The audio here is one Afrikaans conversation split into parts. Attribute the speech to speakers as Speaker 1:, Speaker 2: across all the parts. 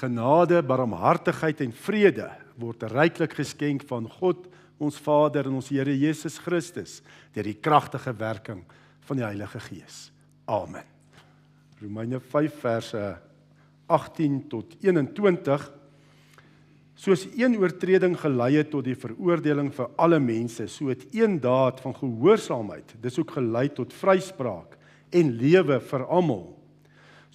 Speaker 1: genade, barmhartigheid en vrede word ryklik geskenk van God, ons Vader en ons Here Jesus Christus, deur die kragtige werking van die Heilige Gees. Amen. Romeine 5 verse 18 tot 21. Soos een oortreding gelei het tot die veroordeling vir alle mense, so het een daad van gehoorsaamheid, dis ook gelei tot vryspraak en lewe vir almal.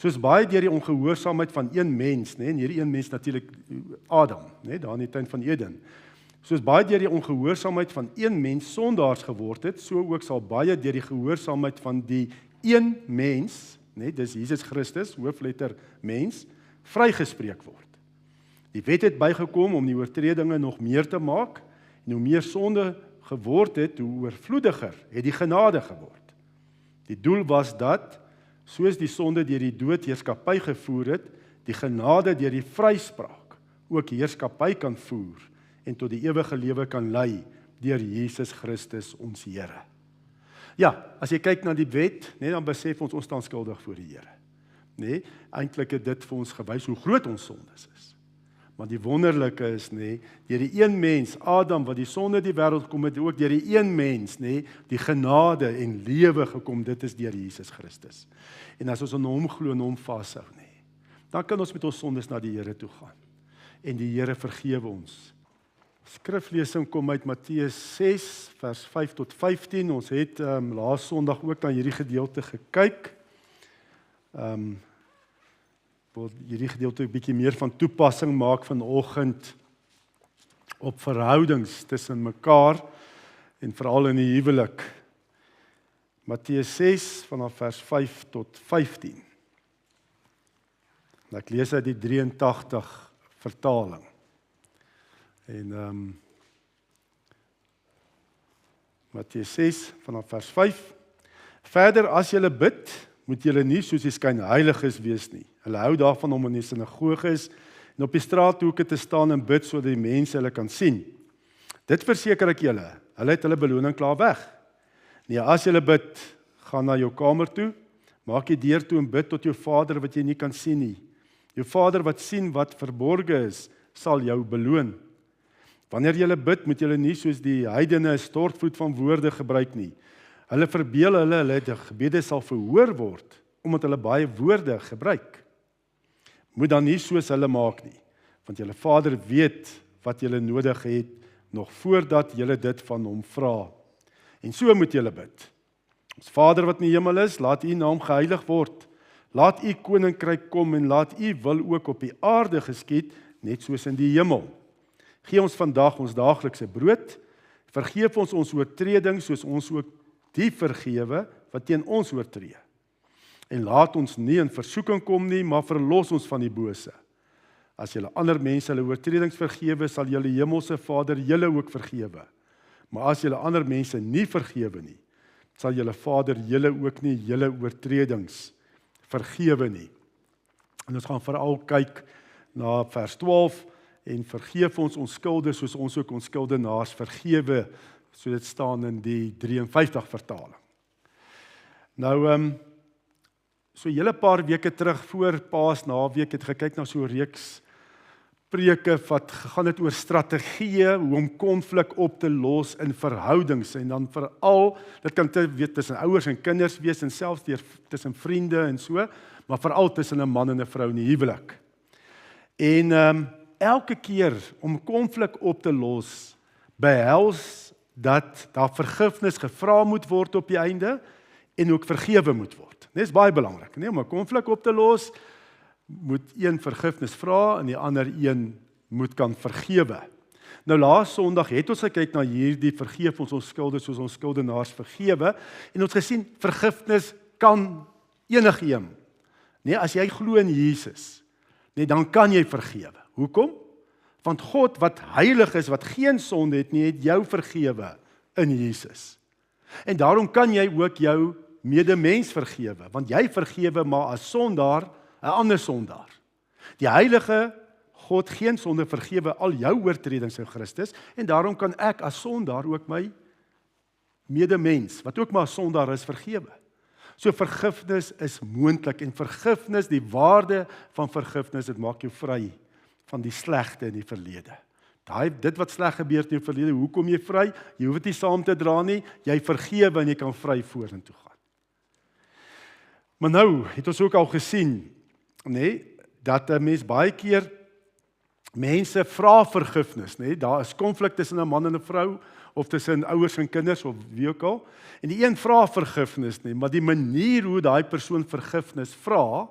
Speaker 1: Soos baie deur die ongehoorsaamheid van een mens, en hierdie een mens natuurlik Adam, daar in die tuin van Eden. Soos baie deur die ongehoorsaamheid van een mens sondaars geword het, so ook sal baie deur die gehoorsaamheid van die een mens, dis Jesus Christus, hoofletter mens, vrygespreek word. Die wet het bygekom om die oortredinge nog meer te maak, en hoe meer sonde geword het, hoe oorvloediger het die genade geword. Die doel was dat, soos die sonde deur die dood heerskappy gevoer het, die genade deur die vryspraak ook heerskappy kan voer, en tot die ewige lewe kan lei, deur Jesus Christus ons Here. Ja, as jy kyk na die wet, dan besef ons staan skuldig voor die Here. Eintlik het dit vir ons gewys hoe groot ons sondes is. Maar die wonderlike is, deur die een mens, Adam, wat die sonde die wêreld kom het, ook deur die een mens, die genade en lewe gekom, dit is deur Jesus Christus. En as ons aan hom glo en hom vashou, dan kan ons met ons sondes na die Here toe gaan. En die Here vergewe ons. Skriflesing kom uit Matteus 6, vers 5 tot 15. Ons het laas Sondag ook na hierdie gedeelte gekyk. Wil hierdie gedeelte 'n bietjie meer van toepassing maak vanoggend op verhoudings tussen mekaar en veral in die huwelik. Matteus 6 vanaf vers 5 tot 15. En ek lees uit die 83 vertaling. En Matteus 6 vanaf vers 5. Verder as julle bid, moet julle nie soos die skynheiliges wees nie. Hulle hou daarvan om in die sinagoges en op die straathoeke te staan en bid sodat die mense hulle kan sien. Dit verseker ek julle, hulle het hulle beloning klaar weg. Nee, as julle bid, gaan na jou kamer toe, maak die deur toe en bid tot jou Vader wat jy nie kan sien nie. Jou Vader wat sien wat verborge is, sal jou beloon. Wanneer julle bid, moet julle nie soos die heidene 'n stortvloed van woorde gebruik nie. Hulle verbeel hulle die gebede sal verhoor word, omdat hulle baie woorde gebruik. Moet dan nie soos hulle maak nie, want julle Vader weet wat julle nodig het, nog voordat julle dit van hom vra. En so moet julle bid. Ons Vader wat in die hemel is, laat u naam geheilig word. Laat u koninkryk kom en laat u wil ook op die aarde geskied, net soos in die hemel. Gee ons vandag ons daaglikse brood, vergeef ons ons oortredings, soos ons ook die vergewe wat teen ons oortree. En laat ons nie in versoeking kom nie, maar verlos ons van die bose. As julle ander mense hulle oortredings vergewe, sal julle hemelse Vader julle ook vergewe. Maar as julle ander mense nie vergewe nie, sal julle Vader julle ook nie julle oortredings vergewe nie. En ons gaan veral kyk na vers 12, en vergeef ons ons skulde, soos ons ook ons skuldenaars vergewe, so dit staan in die 53 vertaling. Nou, so 'n hele paar weke terug voor Paasnaweek het gekyk na so 'n reeks preke wat gegaan het oor strategieë, hoe om konflik op te los in verhoudings, en dan veral, dit kan tussen ouers en kinders wees, en selfs tussen vriende en so, maar veral tussen 'n man en 'n vrou in die huwelik. En elke keer om konflik op te los, behels dat daar vergifnis gevra moet word op die einde, en ook vergewe moet word. Dit is baie belangrik, om 'n konflik op te los, moet een vergifnis vra, en die ander een moet kan vergewe. Nou laas Sondag het ons gekyk na hierdie vergeef ons skulde soos ons skuldenaars vergewe, en ons gesien, vergifnis kan enigiemand. As jy glo in Jesus, dan kan jy vergewe. Hoekom? Want God wat heilig is, wat geen sonde het nie, het jou vergewe in Jesus. En daarom kan jy ook jou medemens vergewe, want jy vergewe maar as sondaar 'n ander sondaar. Die heilige God, geen sonde, vergewe al jou oortredings in Christus, en daarom kan ek as sondaar ook my medemens, wat ook maar sondaar is, vergewe. So vergifnis is moontlik en vergifnis, die waarde van vergifnis, dit maak jou vry van die slegte in die verlede. Dit wat sleg gebeur in jou verlede, hoe kom jy vry? Jy hoef dit nie saam te dra nie, jy vergewe en jy kan vry vorentoe gaan. Maar nou het ons ook al gesien, dat 'n mens baie keer mense vra vergifnis, daar is konflik tussen 'n man en 'n vrou, of tussen ouers en kinders, of wie ook al, en die een vra vergifnis, maar die manier hoe daai persoon vergifnis vra,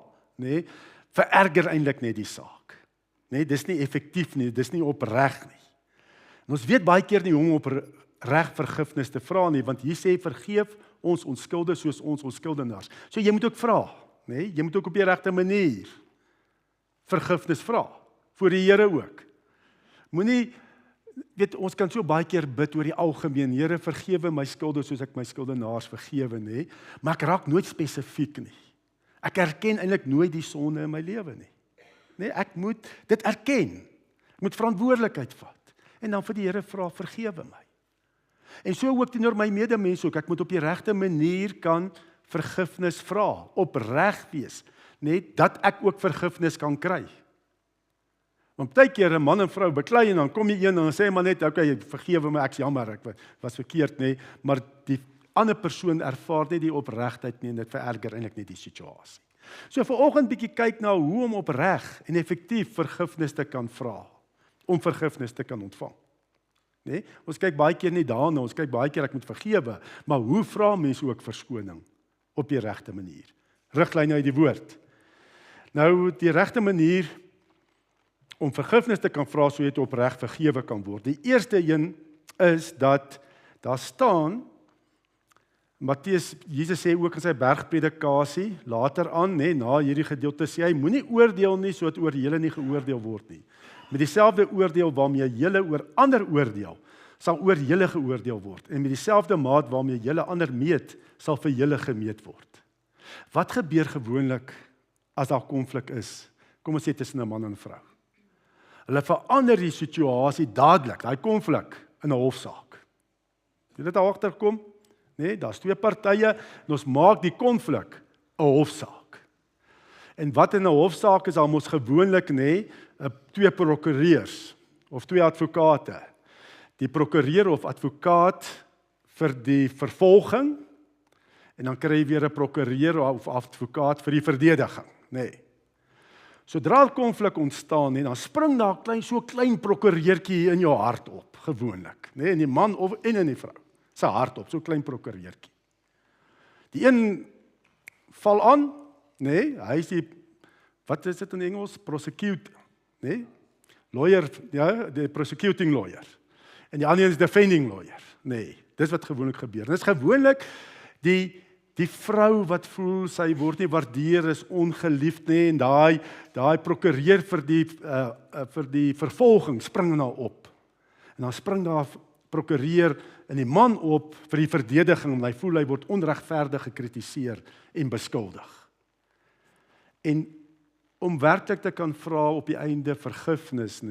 Speaker 1: vererger eintlik net die saak. Dis nie effektief nie, dis nie opreg nie. En ons weet baie keer nie hoe om opreg vergifnis te vra nie, want hier sê vergeef ons onskuldig soos ons onskuldenaars. So jy moet ook vra, jy moet ook op die regte manier vergifnis vra, voor die Here ook. Moenie, ons kan so baie keer bid oor die algemeen, Here vergewe my skulde soos ek my skuldenaars vergewe, maar ek raak nooit spesifiek nie. Ek erken eintlik nooit die sonde in my lewe nie. Ek moet dit erken. Ek moet verantwoordelikheid vat. En dan vir die Here vra, vergewe my. En so ook teenoor my medemens ook, ek moet op die regte manier kan vergifnis vra, opreg wees, dat ek ook vergifnis kan kry. Want baie keer 'n man en vrou beklei en dan kom jy een en dan sê maar net, okay, vergewe my, ek's jammer, ek was verkeerd, maar die ander persoon ervaar nie die opregtheid nie en dit vererger eintlik net die situasie. So vanoggend bietjie kyk na hoe om opreg en effektief vergifnis te kan vra, om vergifnis te kan ontvang. Ons kyk baie keer nie daarna, ons kyk baie keer ek moet vergewe, maar hoe vra mense ook verskoning op die regte manier? Riglyne uit die woord. Nou die regte manier om vergifnis te kan vra, so jy opreg vergewe kan word. Die eerste een is dat daar staan, Jesus sê ook in sy bergpredikasie, later aan, na hierdie gedeelte sê hy, moenie oordeel nie, sodat oor julle nie geoordeel word nie. Met dieselfde oordeel waarmee julle oor ander oordeel, sal oor julle geoordeel word. En met dieselfde maat waarmee julle ander meet, sal vir julle gemeet word. Wat gebeur gewoonlik as daar konflik is? Kom ons sê tussen 'n man en 'n vrou. Hulle verander die situasie dadelik, daai konflik, in 'n hofsaak. Jy dit al agterkom? Daar's twee partye en ons maak die konflik 'n hofsaak. En wat in 'n hofsaak is, dan mos gewoonlik twee prokureurs of twee advokate. Die prokureur of advokaat vir die vervolging en dan kry jy weer 'n prokureur of advokaat vir die verdediging, Sodra 'n konflik ontstaan, dan spring daar so klein prokureurtjie in jou hart op, gewoonlik, in die man en in die vrou se hart op, so klein prokureurtjie. Die een val aan, hy is die, wat is dit in Engels? Prosecutor, lawyer, die prosecuting lawyer. En die ander is defending lawyer. Dis wat gewoonlik gebeur. En dis gewoonlik die vrou wat voel sy word nie waardeer, is ongeliefd en daai prokureur vir die vervolging spring nou op. En dan spring daar prokureur en die man op vir die verdediging, en hy voel hy word onregverdig gekritiseer en beskuldig. En om werklik te kan vra op die einde vergifnis,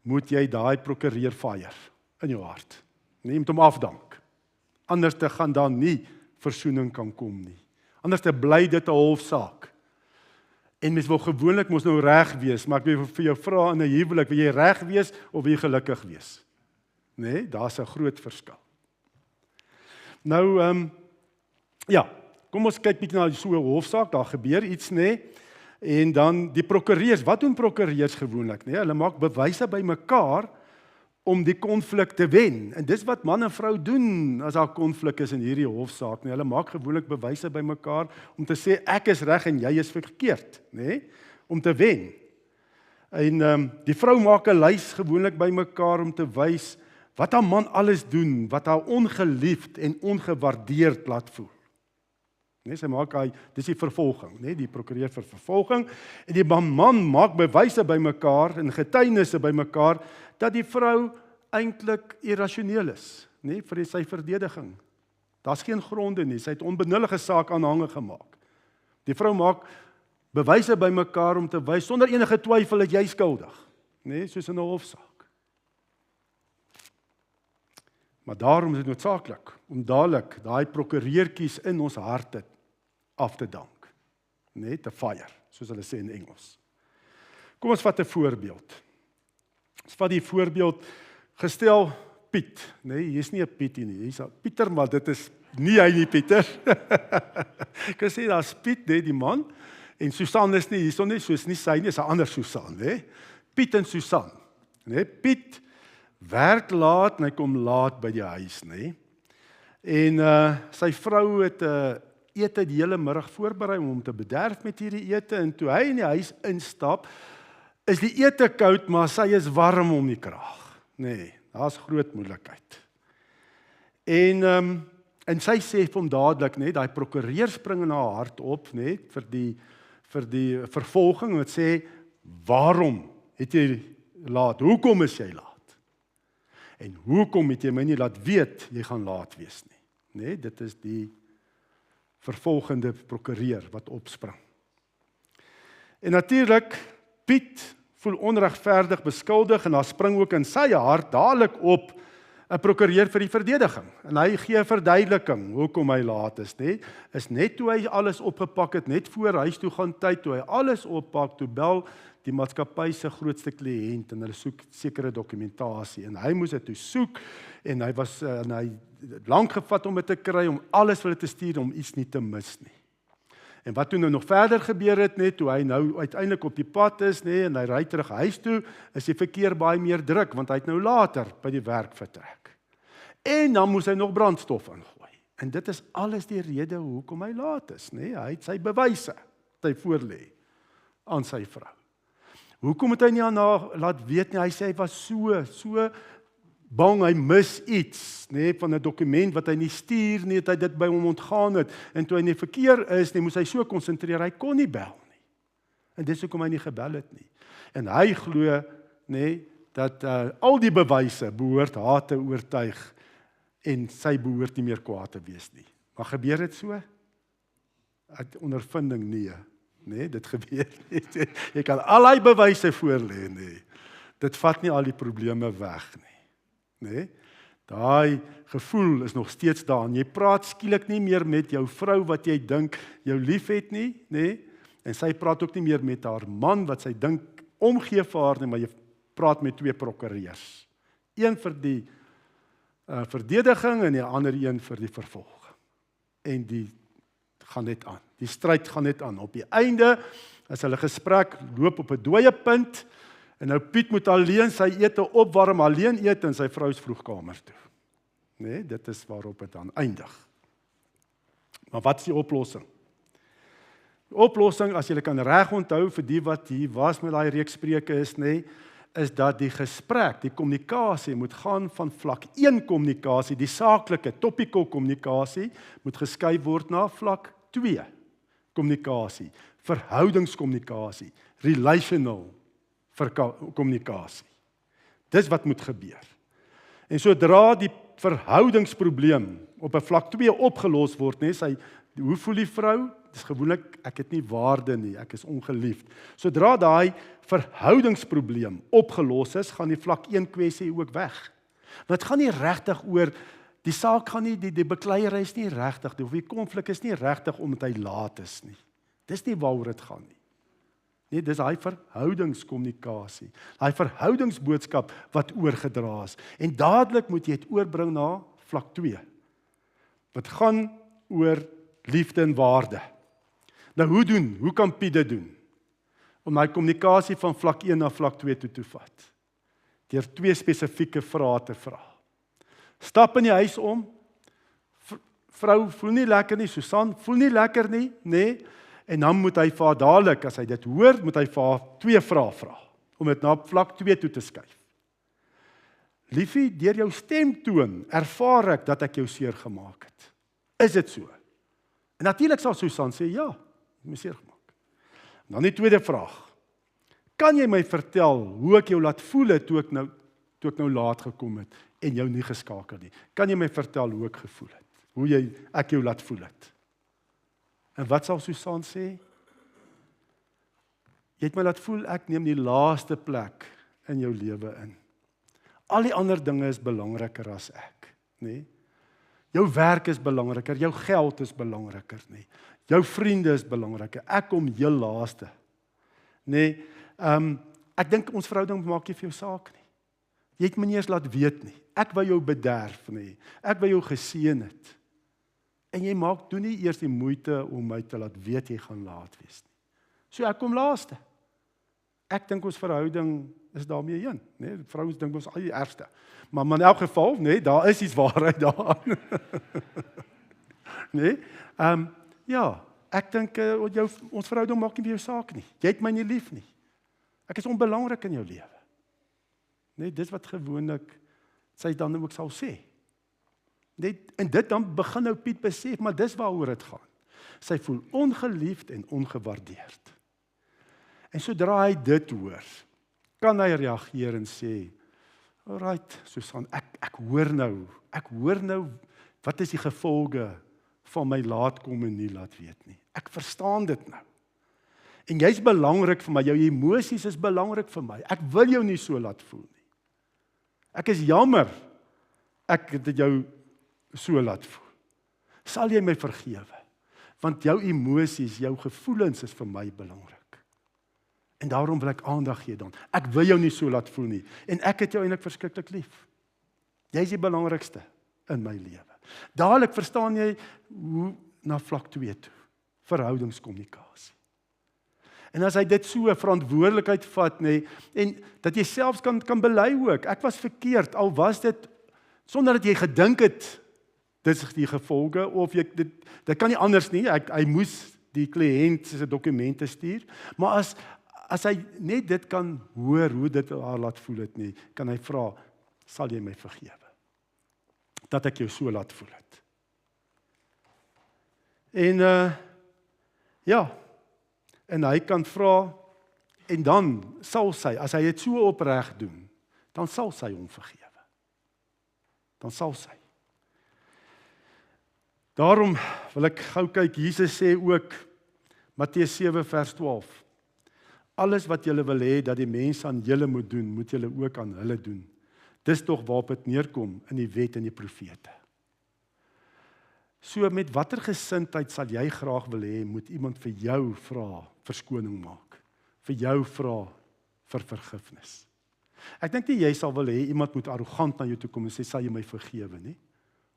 Speaker 1: moet jy daai prokureur fire in jou hart. Moet hom afdank. Anders te gaan dan nie versoening kan kom nie. Anders te bly dit 'n hofsaak. En mens wil gewoonlik mos nou reg wees, maar ek wil vir jou vra in 'n huwelik, wil jy reg wees of wil jy gelukkig wees? Daar's 'n groot verskil. Nou, kom ons kyk bietjie na so 'n hofsaak, daar gebeur iets, en dan die prokureurs, wat doen prokureurs gewoonlik? Hulle maak bewyse bymekaar om die konflik te wen. En dis wat man en vrou doen as daar konflik is in hierdie hofsaak. Hulle maak gewoonlik bewyse bymekaar om te sê ek is reg en jy is verkeerd, om te wen. En die vrou maak 'n lys gewoonlik bymekaar om te wys wat haar man alles doen, wat haar ongeliefd en ongewaardeerd laat voel. Sy maak dis die vervolging, die prokureur vir vervolging, en die man maak bewyse bymekaar en getuienisse bymekaar dat die vrou eintlik irrasioneel is, vir sy verdediging. Daar's geen gronde nie, sy het onbenullige saak aanhange gemaak. Die vrou maak bewyse bymekaar om te wys sonder enige twyfel dat jy skuldig, soos in 'n hofsaak. Maar daarom is dit noodsaaklik om dadelik daai prokureurtjies in ons harte af te dank. Nee, te fire, soos hulle sê in Engels. Kom ons vat 'n voorbeeld. Ons vat die voorbeeld, gestel Piet, nee, hier is nie 'n Piet hier nie, hier is 'n Pieter, maar dit is nie hy nie, Pieter. Ek kan sê, daar's Piet, nee, die man, en Susan is nie, hierso nie, soos nie sy nie, is 'n ander Susan, nee. Piet en Susan, nee, Piet werk laat, en hy kom laat by die huis, nee. En sy vrou het ete die hele middag voorberei om hom te bederf met hierdie ete, en toe hy in die huis instap, is die ete koud, maar sy is warm om die kraag. Nee, daar's groot moeilikheid. En sy sê vir hom dadelik, nee, daai prokureur spring in haar hart op, nee, vir die vervolging, en sê, waarom het jy laat? Hoekom is jy laat? En hoekom het jy my nie laat weet, jy gaan laat wees nie? Nee, dit is die vervolgende prokureur wat opspring. En natuurlik, Piet voel onregverdig beskuldig en daar spring ook in sy hart dadelik op 'n prokureur vir die verdediging. En hy gee 'n verduideliking hoekom hy laat is, nee. Is net toe hy alles opgepak het, net voor huis toe gaan tyd, toe hy alles oppak, toe bel die maatskappy se grootste kliënt en hulle soek sekere dokumentasie en hy moes dit toe soek en hy lank gevat om dit te kry, om alles vir hulle te stuur, om iets nie te mis nie. En wat toe nou nog verder gebeur het, net toe hy nou uiteindelik op die pad is, nee, en hy ry terug huis toe, is die verkeer baie meer druk, want hy het nou later by die werk vertrek. En dan moes hy nog brandstof ingooi. En dit is alles die rede hoekom hy laat is, nee, hy het sy bewyse wat hy voorlê aan sy vrou. Hoekom het hy nie aan haar laat weet nie? Hy sê hy was so bang, hy mis iets, nee, van 'n dokument wat hy nie stuur nie, het hy dit by hom ontgaan het, en toe hy in die verkeer is, nee, moes hy so konsentreer, hy kon nie bel nie. En dis hoekom hy nie gebel het nie. En hy glo, nee, dat al die bewyse behoort haar te oortuig, en sy behoort nie meer kwaad te wees nie. Maar gebeur dit so? Uit ondervinding nee, dit gebeur nie. Jy kan al die bewyse voorlê, nee. Dit vat nie al die probleme weg nie. Nee, daai gevoel is nog steeds daar. En jy praat skielik nie meer met jou vrou wat jy dink jou liefhet nie, nee, en sy praat ook nie meer met haar man wat sy dink omgee vir haar nie, maar jy praat met twee prokureurs. Een vir die verdediging en die ander een vir die vervolging. En die gaan net aan. Die stryd gaan net aan. Op die einde, as hulle gesprek loop op 'n dooie punt, en nou Piet moet alleen sy ete opwarm, alleen eet in sy vrou se vroegkamer toe. Nee, dit is waarop dit dan eindig. Maar wat is die oplossing? Die oplossing, as jy kan reg onthou vir die wat hier was met daai reeks spreuke is dat die gesprek, die kommunikasie moet gaan van vlak 1 kommunikasie, die saaklike topical kommunikasie, moet geskuif word na vlak 2 kommunikasie, verhoudingskommunikasie, relational kommunikasie. Dis wat moet gebeur. En sodra die verhoudingsprobleem op 'n vlak 2 opgelos word, hoe voel die vrou? Dis gewoonlik, ek het nie waarde nie, ek is ongeliefd. Sodra daai verhoudingsprobleem opgelos is, gaan die vlak 1 kwessie ook weg. Want dit gaan nie regtig oor, die saak gaan nie, die bekleierery is nie regtig, of die konflik is nie regtig omdat hy laat is nie. Dis nie waaroor dit gaan nie. Nee, dis daai verhoudingskommunikasie, daai verhoudingsboodskap wat oorgedra is. En dadelik moet jy dit oorbring na vlak 2. Wat gaan oor liefde en waarde. Nou hoe kan Piet dit doen? Om daai kommunikasie van vlak 1 na vlak 2 toe te vat. Deur 2 spesifieke vrae te vra. Stap in die huis om. Vrou voel nie lekker nie, Susan voel nie lekker nie, nee. En dan moet hy vir haar dadelik, as hy dit hoor, moet hy vir haar 2 vrae vra, om dit na vlak 2 toe te skuif. Liefie, deur jou stemtoon ervaar ek dat ek jou seer gemaak het. Is dit so? En natuurlik sal Susan sê, ja, ek het my seer gemaak. Dan die tweede vraag. Kan jy my vertel hoe ek jou laat voel het toe ek nou laat gekom het en jou nie geskakel nie? Kan jy my vertel hoe ek gevoel het? Hoe ek jou laat voel het? En wat sal Susan sê? Jy het my laat voel, ek neem die laaste plek in jou lewe in. Al die ander dinge is belangriker as ek, nee? Jou werk is belangriker, jou geld is belangriker, nee? Jou vriende is belangrik. Ek kom heel laaste. Nee, ek dink ons verhouding maak nie vir jou saak nie. Jy het my nie eens laat weet nie. Ek wou jou bederf nie. Ek wou jou geseën het. En jy doen nie eers die moeite om my te laat weet jy gaan laat wees nie. So ek kom laaste. Ek dink ons verhouding is daarmee heen, nee, vrouens dink ons al die ergste. Maar in elk geval, nee, daar is iets waarheid daaraan. Nee, ja, ek dink ons verhouding maak nie vir jou saak nie. Jy het my nie lief nie. Ek is onbelangrik in jou lewe. Nee, dis wat gewoonlik sy dan ook sal sê. Nee, en dit dan begin nou Piet besef, maar dis waaroor dit gaan. Sy voel ongeliefd en ongewaardeerd. En sodra hy dit hoor, kan hy reageer en sê, alright, Susan, ek hoor nou, wat is die gevolge van my laat kom en nie laat weet nie. Ek verstaan dit nou. En jy's belangrik vir my, jou emosies is belangrik vir my. Ek wil jou nie so laat voel nie. Ek is jammer, ek het jou so laat voel. Sal jy my vergewe? Want jou emosies, jou gevoelens is vir my belangrik. En daarom wil ek aandag gee dan. Ek wil jou nie so laat voel nie. En ek het jou eintlik verskriklik lief. Jy is die belangrikste in my lewe. Dadelik verstaan jy hoe na vlak 2 toe. Verhoudingskommunikasie. En as hy dit so 'n verantwoordelikheid vat, nê, en dat jy selfs kan bely ook. Ek was verkeerd, al was dit sonder dat jy gedink het dit is die gevolge of dit kan nie anders nie. Hy moes die kliënt se dokumente stuur, maar as hy net dit kan hoor hoe dit haar laat voel het nie, kan hy vra, sal jy my vergewe? Dat ek jou so laat voel het. En ja, en hy kan vra, en dan sal sy, as hy dit so opreg doen, dan sal sy hom vergewe. Dan sal sy. Daarom wil ek gou kyk, Jesus sê ook, Matteus 7 vers 12, alles wat julle wil hê dat die mense aan julle moet doen, moet julle ook aan hulle doen. Dis tog waarop dit neerkom in die wet en die profete. So met watter gesindheid sal jy graag wil hê, moet iemand vir jou vra verskoning maak, vir jou vra vir vergifnis. Ek dink nie jy sal wil hê iemand moet arrogant na jou toe kom en sê, sal jy my vergewe nie?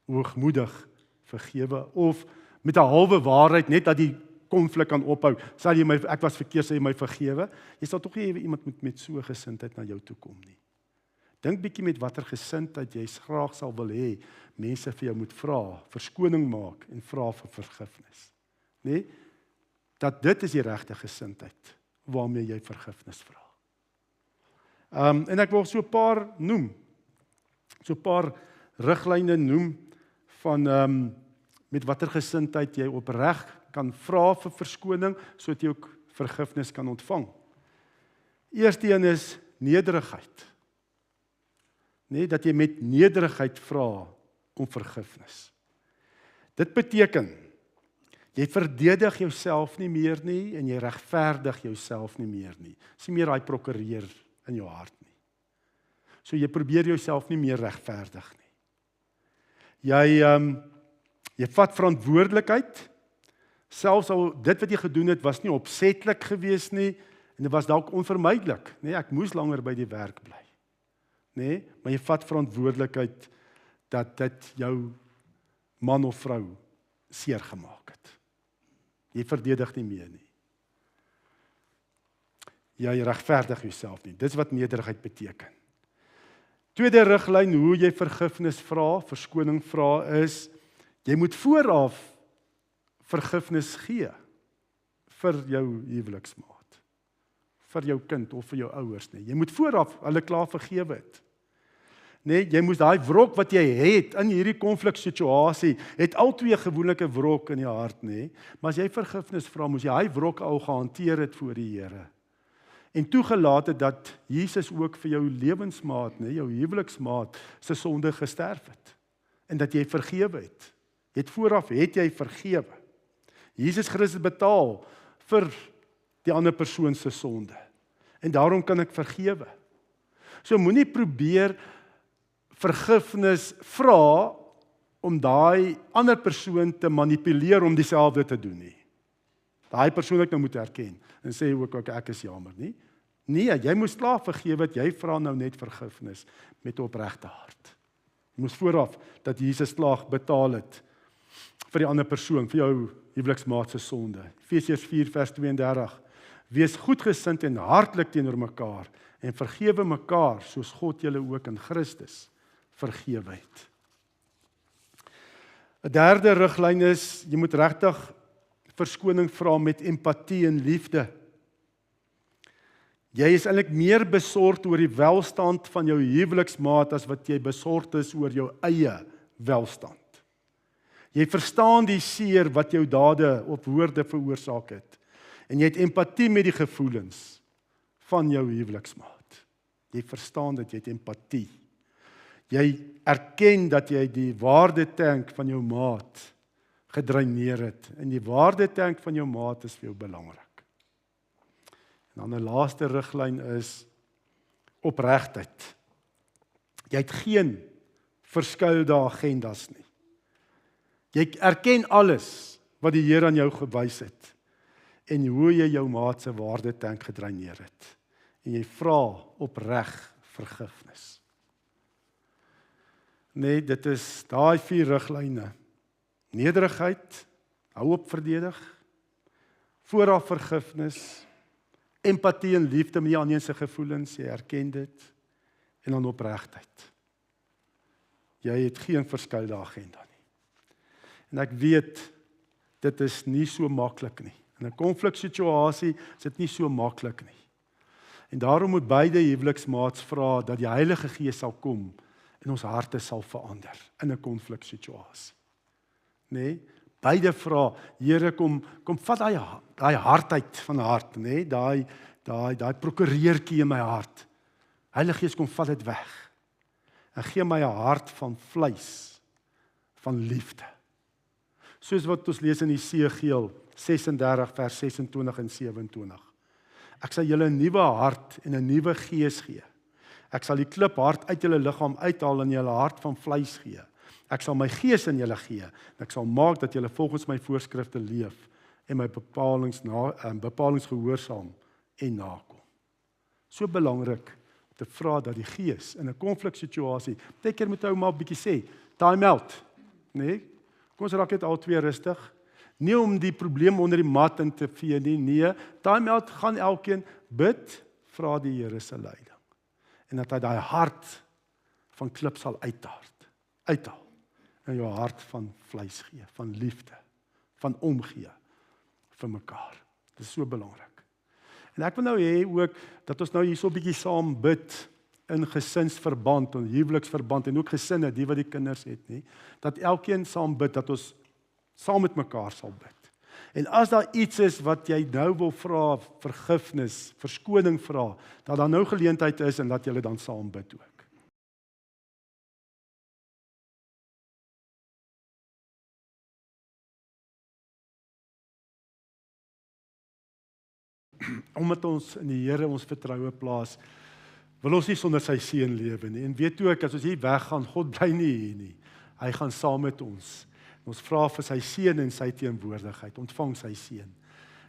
Speaker 1: Hoogmoedig vergewe, of met 'n halwe waarheid, net dat die konflik kan ophou, sal jy my, ek was verkeerd, sal jy my vergewe? Jy sal tog nie iemand met so 'n gesindheid na jou toe kom nie. Dink bietjie met watter gesindheid jy graag sal wil hê, mense vir jou moet vra, verskoning maak en vra vir vergifnis. Nee? Dat dit is die regte gesindheid waarmee jy vergifnis vra. En ek wil so 'n paar noem, so 'n paar riglyne noem van met watter gesindheid jy opreg kan vra vir verskoning, sodat jy ook vergifnis kan ontvang. Eerste een is nederigheid. Nee, dat jy met nederigheid vra om vergifnis. Dit beteken, jy verdedig jouself nie meer nie, en jy regverdig jouself nie meer nie. Dis nie meer daai prokureur in jou hart nie. So jy probeer jouself nie meer regverdig nie. Jy vat verantwoordelikheid, selfs al dit wat jy gedoen het, was nie opsetlik gewees nie, en dit was dalk onvermydelik. Nee, ek moes langer by die werk bly. Nee, maar jy vat verantwoordelikheid dat dit jou man of vrou seer gemaak het. Jy verdedig nie meer nie. Jy regverdig jouself nie. Dis wat nederigheid beteken. Tweede riglyn hoe jy vergifnis vra, verskoning vra is, jy moet vooraf vergifnis gee vir jou huweliksmaat, vir jou kind of vir jou ouers nie. Jy moet vooraf hulle klaar vergewe het. Nee, jy moet daai wrok wat jy het in hierdie konfliksituasie, het altyd gewoonlike wrok in jou hart, nee. Maar as jy vergifnis vra, moet jy daai wrok al gehanteer het voor die Here. En toegelaat het dat Jesus ook vir jou lewensmaat, nee, jou huweliksmaat se sonde gesterf het. En dat jy vergewe het. Vooraf het jy vergewe. Jesus Christus betaal vir die ander persoon se sonde. En daarom kan ek vergewe. So moenie probeer vergifnis vra om daai ander persoon te manipuleer om dieselfde te doen nie. Daai persoonlik nou moet erken en sê ook ek is jammer nie. Nee, jy moes klaar vergewe, jy vra nou net vergifnis met 'n opregte hart. Jy moes vooraf dat Jesus klaar betaal het vir die ander persoon, vir jou huweliksmaat se sonde. Efesiërs 4 vers 32. Wees goedgesind en hartlik teenoor mekaar en vergewe mekaar soos God julle ook in Christus vergewe het. 'n Derde riglyn is jy moet regtig verskoning vra met empatie en liefde. Jy is eintlik meer besorgd oor die welstand van jou huweliksmaat as wat jy besorgd is oor jou eie welstand. Jy verstaan die seer wat jou dade of woorde veroorsaak het. En jy het empatie met die gevoelens van jou huweliksmaat. Jy verstaan dat jy het empatie. Jy erken dat jy die waardetank van jou maat gedreineer het. En die waardetank van jou maat is vir jou belangrik. En dan 'n laaste riglyn is opregtheid. Jy het geen verskuilde agendas nie. Jy erken alles wat die Here aan jou gewys het en hoe jy jou maat se waardetank gedreineer het. En jy vra opreg vergifnis. Nee, dit is daai 4 riglyne. Nederigheid, hou op verdedig, vooraf vergifnis, empatie en liefde met die ander se gevoelens, jy erken dit, en dan opregtheid. Jy het geen verskuilde agenda nie. En ek weet, dit is nie so maklik nie. In 'n konfliksituasie is dit nie so maklik nie. En daarom moet beide huweliksmaats vra dat die Heilige Gees sal kom en ons harte sal verander in 'n konfliksituasie. Nee, beide vra, Here kom vat daai hardheid van hart, nee, daai prokureurtjie in my hart. Heilige Gees kom vat dit weg. En gee my 'n hart van vleis, van liefde. Soos wat ons lees in Jesegiel 36 vers 26 en 27. Ek sal julle 'n nuwe hart en 'n nuwe gees gee. Ek sal die kliphart uit julle liggaam uithaal en julle hart van vleis gee. Ek sal my gees in julle gee en ek sal maak dat julle volgens my voorskrifte leef en my bepalings gehoorsaam en nakom. So belangrik te vra dat die gees in 'n konfliksituasie, baie keer moet ou maar 'n bietjie sê, time out, nee? Kom ons raak net al twee rustig. Nie om die probleem onder die mat in te vee nie, nee, time out, gaan elkeen bid, vra die Here se leiding. En dat hy daai hart van klip sal uithaal. En jou hart van vleis gee, van liefde, van omgee vir mekaar. Dit is so belangrik. En ek wil nou hê ook dat ons nou hier so 'n bietjie saam bid in gesinsverband, en huweliksverband en ook gesinne, die wat die kinders het nie, dat elkeen saam bid, dat ons saam met mekaar sal bid. En as daar iets is wat jy nou wil vra, vergifnis, verskoning vra, dat daar nou geleentheid is en dat julle dan saam bid ook. Omdat ons in die Here ons vertroue plaas, wil ons nie sonder sy seën lewe nie. En weet ook, as ons hier weggaan, God bly nie hier nie. Hy gaan saam met ons. Ons vra vir sy seën en sy teenwoordigheid. Ontvang sy seën.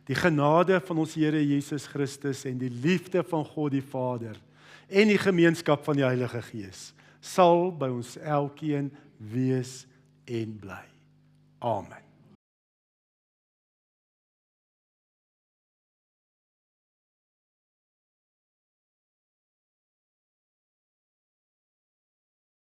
Speaker 1: Die genade van ons Here Jesus Christus en die liefde van God die Vader en die gemeenskap van die Heilige Gees sal by ons elkeen wees en bly. Amen.